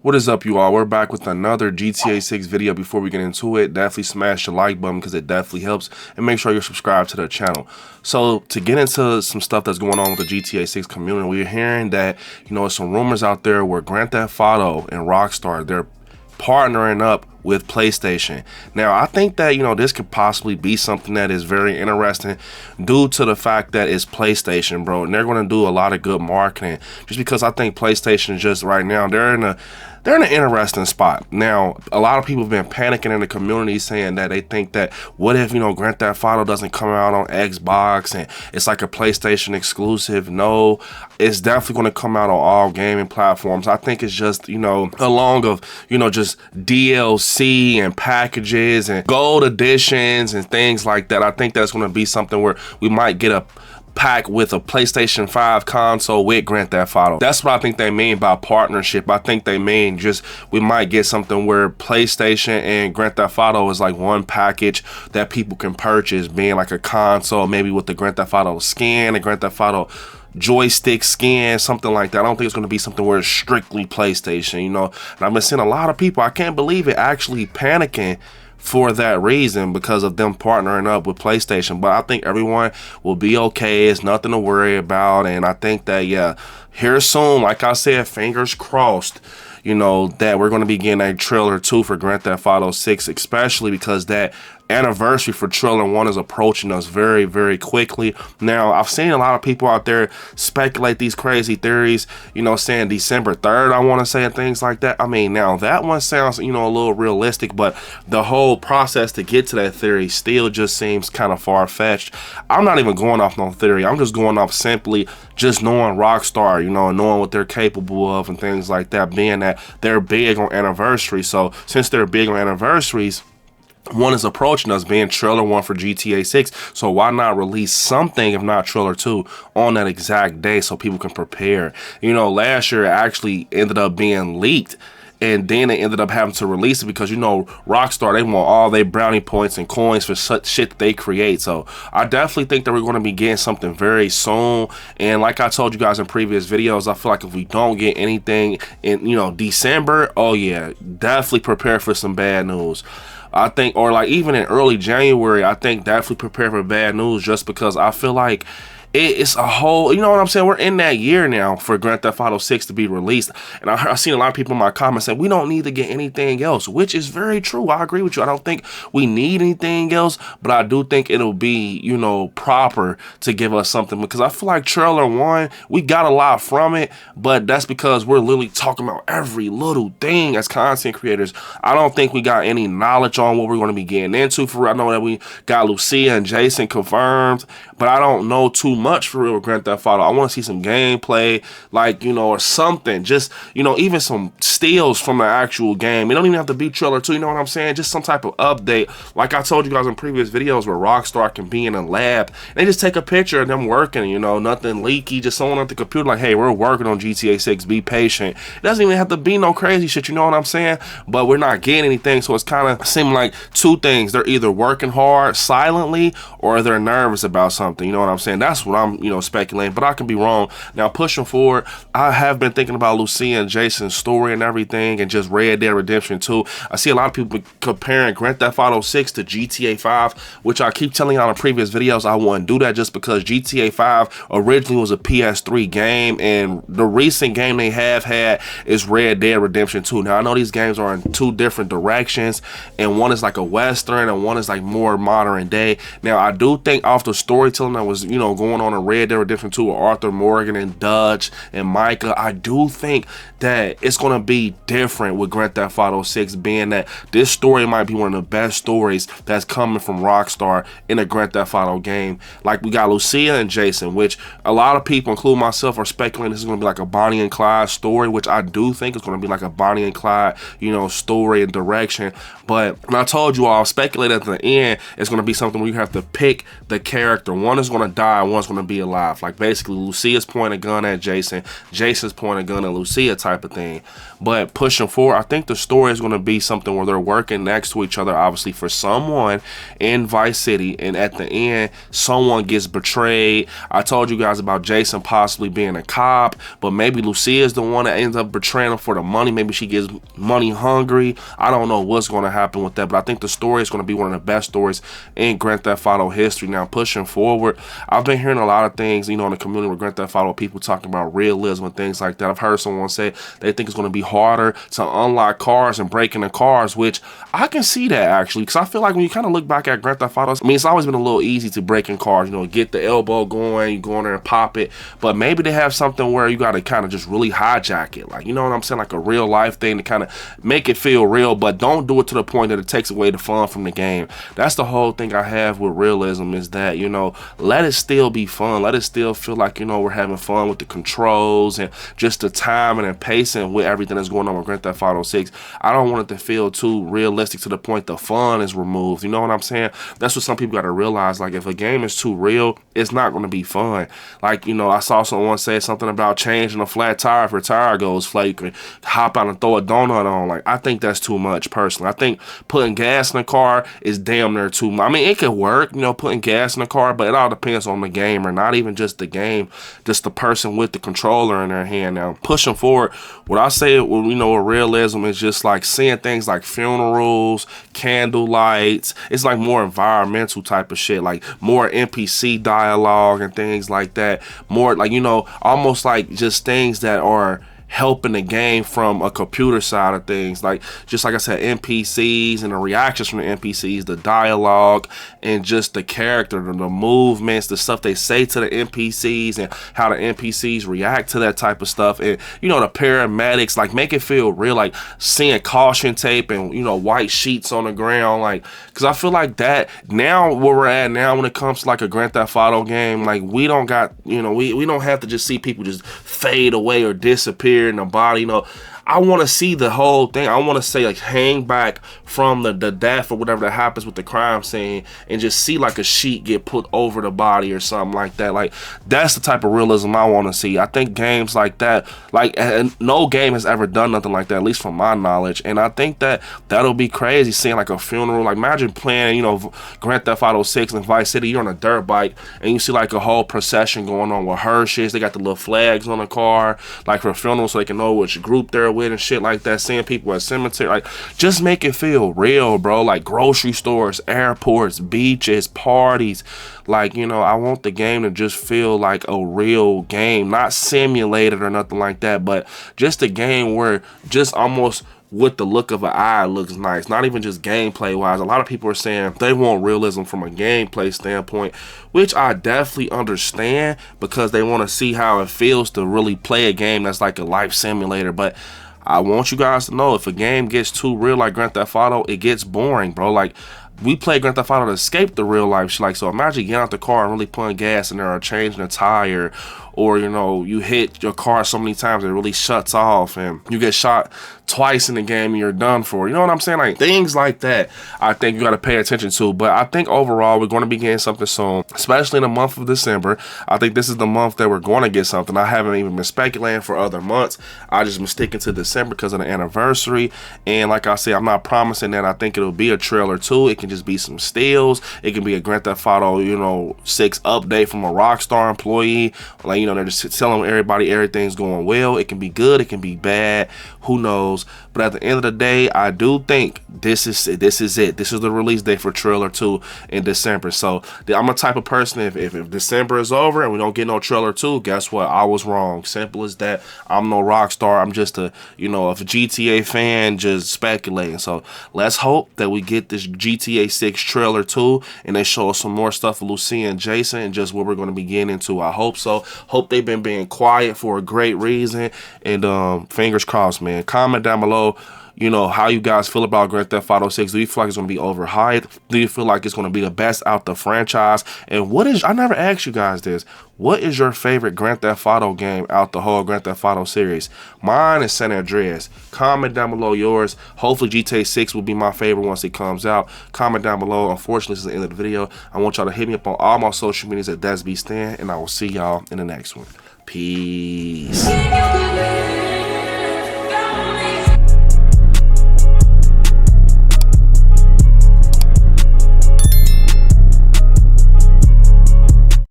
What is up, you all? We're back with another GTA 6 video. Before we get into it, definitely smash the like button because it definitely helps, and make sure you're subscribed to the channel. So to get into some stuff that's going on with the GTA 6 community, we're hearing that, some rumors out there where Grand Theft Auto and Rockstar, they're partnering up with PlayStation. Now, I think that, this could possibly be something that is very interesting due to the fact that it's PlayStation, bro, and they're going to do a lot of good marketing just because I think PlayStation just right now, they're in an interesting spot. Now, a lot of people have been panicking in the community saying that they think that what if, Grand Theft Auto doesn't come out on Xbox and it's like a PlayStation exclusive. No, it's definitely going to come out on all gaming platforms. I think it's just, along of, just DLC and packages and gold editions and things like that. I think that's going to be something where we might get a pack with a PlayStation 5 console with Grand Theft Auto. That's what I think they mean by partnership. I think they mean just we might get something where PlayStation and Grand Theft Auto is like one package that people can purchase, being like a console, maybe with the Grand Theft Auto skin, the Grand Theft Auto joystick skin, something like that. I don't think it's going to be something where it's strictly PlayStation, and I've been seeing a lot of people, I can't believe it, actually panicking for that reason because of them partnering up with PlayStation. But I think everyone will be okay. It's nothing to worry about. And I think that, yeah, here soon, like I said, fingers crossed, that we're going to be getting a trailer 2 for Grand Theft Auto 6, especially because that anniversary for trailer 1 is approaching us very, very quickly. Now, I've seen a lot of people out there speculate these crazy theories, saying December 3rd, I want to say, and things like that. I mean, now that one sounds, a little realistic, but the whole process to get to that theory still just seems kind of far-fetched. I'm not even going off no theory. I'm just going off simply just knowing Rockstar, knowing what they're capable of and things like that, being that they're big on anniversaries. So since they're big on anniversaries, one is approaching us, being trailer 1 for GTA 6. So why not release something, if not trailer 2, on that exact day so people can prepare? Last year it actually ended up being leaked, and then they ended up having to release it because, Rockstar, they want all their brownie points and coins for such shit that they create. So I definitely think that we're going to be getting something very soon. And like I told you guys in previous videos, I feel like if we don't get anything in, December, oh yeah, definitely prepare for some bad news. I think, or like even in early January, I think definitely prepare for bad news, just because I feel like it's a whole, you know what I'm saying? We're in that year now for Grand Theft Auto 6 to be released. And I've seen a lot of people in my comments saying we don't need to get anything else, which is very true. I agree with you. I don't think we need anything else, but I do think it'll be, proper to give us something, because I feel like trailer 1, we got a lot from it, but that's because we're literally talking about every little thing as content creators. I don't think we got any knowledge on what we're going to be getting into. For real, I know that we got Lucia and Jason confirmed, but I don't know too much for real with Grand Theft Auto. I want to see some gameplay, like, or something, just, even some steals from the actual game. It don't even have to be trailer 2, you know what I'm saying? Just some type of update. Like I told you guys in previous videos, where Rockstar can be in a lab and they just take a picture of them working, nothing leaky, just someone at the computer like, hey, we're working on GTA 6, be patient. It doesn't even have to be no crazy shit, you know what I'm saying? But we're not getting anything, so it's kind of seeming like two things. They're either working hard silently or they're nervous about something, you know what I'm saying? That's what I'm, speculating, but I can be wrong. Now, pushing forward, I have been thinking about Lucia and Jason's story and everything, and just Red Dead Redemption 2. I see a lot of people comparing Grand Theft Auto 6 to GTA 5, which I keep telling y'all in previous videos I wouldn't do that, just because GTA 5 originally was a PS3 game, and the recent game they have had is Red Dead Redemption 2. Now, I know these games are in two different directions, and one is like a Western and one is like more modern day. Now, I do think off the storytelling that was, going on in Red Dead Redemption 2 with Arthur Morgan and Dutch and Micah, I do think that it's going to be different with Grand Theft Auto 6, being that this story might be one of the best stories that's coming from Rockstar in a Grand Theft Auto game. Like, we got Lucia and Jason, which a lot of people, including myself, are speculating this is going to be like a Bonnie and Clyde story, which I do think is going to be like a Bonnie and Clyde, story and direction. But when I told you all, speculate at the end, it's going to be something where you have to pick the character. One is going to die, one's going to be alive. Like, basically, Lucia's pointing a gun at Jason, Jason's pointing a gun at Lucia type of thing. But pushing forward, I think the story is going to be something where they're working next to each other, obviously, for someone in Vice City, and at the end, someone gets betrayed. I told you guys about Jason possibly being a cop, but maybe Lucia is the one that ends up betraying him for the money. Maybe she gets money hungry. I don't know what's going to happen with that, but I think the story is going to be one of the best stories in Grand Theft Auto history. Now, pushing forward, I've been hearing a lot of things, you know, in the community with Grand Theft Auto, people talking about realism and things like that. I've heard someone say they think it's going to be harder to unlock cars and break into cars, which I can see that actually, because I feel like when you kind of look back at Grand Theft Auto, I mean, it's always been a little easy to break in cars, you know, get the elbow going, you go in there and pop it, but maybe they have something where you got to kind of just really hijack it, like, you know what I'm saying, like a real life thing to kind of make it feel real, but don't do it to the point that it takes away the fun from the game. That's the whole thing I have with realism, is that, you know, let it still be fun, let it still feel like, you know, we're having fun with the controls and just the timing and pacing with everything that's going on with Grand Theft Auto 6. I don't want it to feel too realistic to the point the fun is removed. You know what I'm saying? That's what some people got to realize. Like, if a game is too real, it's not going to be fun. Like, you know, I saw someone say something about changing a flat tire if your tire goes flake, and hop out and throw a donut on. Like, I think that's too much, personally. I think putting gas in a car is damn near too much. I mean, it could work, you know, putting gas in a car, but it all depends on the gamer, not even just the game, just the person with the controller in their hand. Now, pushing forward, what I say, you know, with realism is just like seeing things like funerals, candle lights. It's like more environmental type of shit, like more NPC dialogue and things like that. More like, you know, almost like just things that are helping the game from a computer side of things, like just like I said, NPCs and the reactions from the NPCs, the dialogue, and just the character, the movements, the stuff they say to the NPCs, and how the NPCs react to that type of stuff. And, you know, the paramedics, like, make it feel real, like seeing caution tape and, you know, white sheets on the ground, like, because I feel like that now, where we're at now when it comes to like a Grand Theft Auto game, like, we don't got, you know, we don't have to just see people just fade away or disappear in the body, you know. I want to see the whole thing. I want to say, like, hang back from the death or whatever that happens with the crime scene and just see like a sheet get put over the body or something like that. Like, that's the type of realism I want to see. I think games like that, like, no game has ever done nothing like that, at least from my knowledge. And I think that that'll be crazy, seeing like a funeral. Like, imagine playing, you know, Grand Theft Auto 6 in Vice City, you're on a dirt bike and you see like a whole procession going on with hearses. They got the little flags on the car, like for funerals, so they can know which group they're with and shit like that. Seeing people at cemetery, like, just make it feel real, bro. Like grocery stores, airports, beaches, parties. Like, you know, I want the game to just feel like a real game, not simulated or nothing like that, but just a game where just almost with the look of an eye looks nice, not even just gameplay wise. A lot of people are saying they want realism from a gameplay standpoint, which I definitely understand, because they want to see how it feels to really play a game that's like a life simulator. But I want you guys to know, if a game gets too real like Grand Theft Auto, it gets boring, bro. Like, we play Grand Theft Auto to escape the real life shit. Like, so imagine getting out the car and really putting gas in there, or changing a tire, or, you know, you hit your car so many times it really shuts off and you get shot twice in the game and you're done for. You know what I'm saying? Like, things like that, I think you got to pay attention to. But I think overall we're going to be getting something soon, especially in the month of December. I think this is the month that we're going to get something. I haven't even been speculating for other months. I just been sticking to December because of the anniversary. And like I said, I'm not promising that I think it'll be a trailer too. It can just be some stills. It can be a Grand Theft Auto, you know, 6 update from a Rockstar employee. Like, you know, they're just telling everybody everything's going well. It can be good, it can be bad, who knows. But at the end of the day, I do think this is it. This is the release date for trailer 2 in December. So I'm a type of person, if December is over and we don't get no trailer 2, guess what? I was wrong. Simple as that. I'm no Rockstar. I'm just a, you know, a GTA fan just speculating. So let's hope that we get this GTA 6 trailer 2 and they show us some more stuff with Lucia and Jason and just what we're going to be getting into. I hope so. Hope they've been being quiet for a great reason. And fingers crossed, man. Comment down below, you know, how you guys feel about Grand Theft Auto 6. Do you feel like it's going to be overhyped? Do you feel like it's going to be the best out the franchise? And what is, I never asked you guys this, what is your favorite Grand Theft Auto game out the whole Grand Theft Auto series? Mine is San Andreas. Comment down below yours. Hopefully GTA 6 will be my favorite once it comes out. Comment down below. Unfortunately, this is the end of the video. I want y'all to hit me up on all my social medias at DesBStan, and I will see y'all in the next one. Peace.